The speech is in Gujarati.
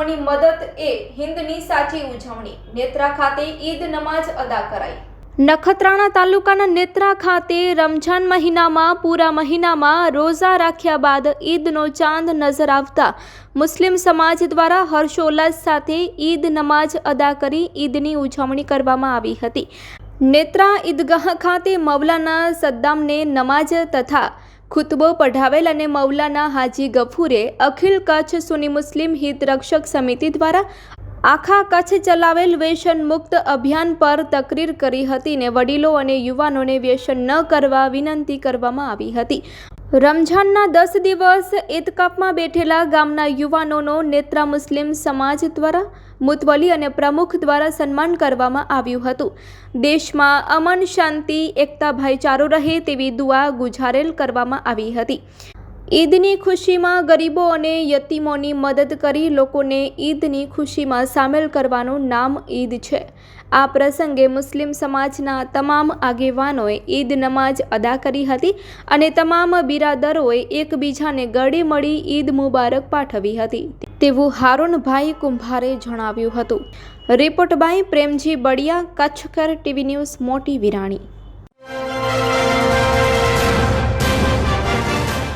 લોકોની મદદ એ હિન્દની સાચી ઉજવણી। નેત્રા ખાતે ઈદ નમાઝ અદા કરાઈ। નખત્રાણા તાલુકાના નેત્રા ખાતે રમઝાન મહિનામાં પૂરા મહિનામાં રોઝા રાખ્યા બાદ ઈદનો ચાંદ નજર આવતા મુસ્લિમ સમાજ દ્વારા હર્ષોલ્લાસ સાથે ઈદ નમાઝ અદા કરી ઈદની ઉજવણી કરવામાં આવી હતી। નેત્રા ઈદગાહ ખાતે મૌલાના સદ્દામને નમાઝ તથા ખુતબો પઢાવેલ અને મૌલાના હાજી ગફુરે અખિલ કચ્છ સુન્ની મુસ્લિમ હિત રક્ષક સમિતિ દ્વારા આખા કચ્છ ચલાવેલ વ્યસન મુક્ત અભિયાન પર તકરીર કરી હતી ને વડીલો અને યુવાનોને વ્યસન ન કરવા વિનંતી કરવામાં આવી હતી। રમઝાનના 10 દિવસ એતકાફમાં બેઠેલા ગામના યુવાનોનો નેત્રા મુસ્લિમ સમાજ દ્વારા મુતવલી અને પ્રમુખ દ્વારા સન્માન કરવામાં આવ્યું હતું। દેશમાં અમન, શાંતિ, એકતા, ભાઈચારો રહે તેવી દુઆ ગુજારેલ કરવામાં આવી હતી। ઈદની ખુશીમાં ગરીબો અને યતીમોની મદદ કરી લોકોને ઈદની ખુશીમાં સામેલ કરવાનું નામ ઈદ છે। આ પ્રસંગે મુસ્લિમ સમાજના તમામ આગેવાનોએ ઈદ નમાઝ અદા કરી હતી અને તમામ બિરાદરોએ એકબીજાને ગળે મળી ઈદ મુબારક પાઠવી હતી તેવું હારૂનભાઈ કુંભારે જણાવ્યું હતું। રિપોર્ટ બાય પ્રેમજી બળિયા, કચ્છકર ટીવી ન્યૂઝ, મોટી વિરાણી।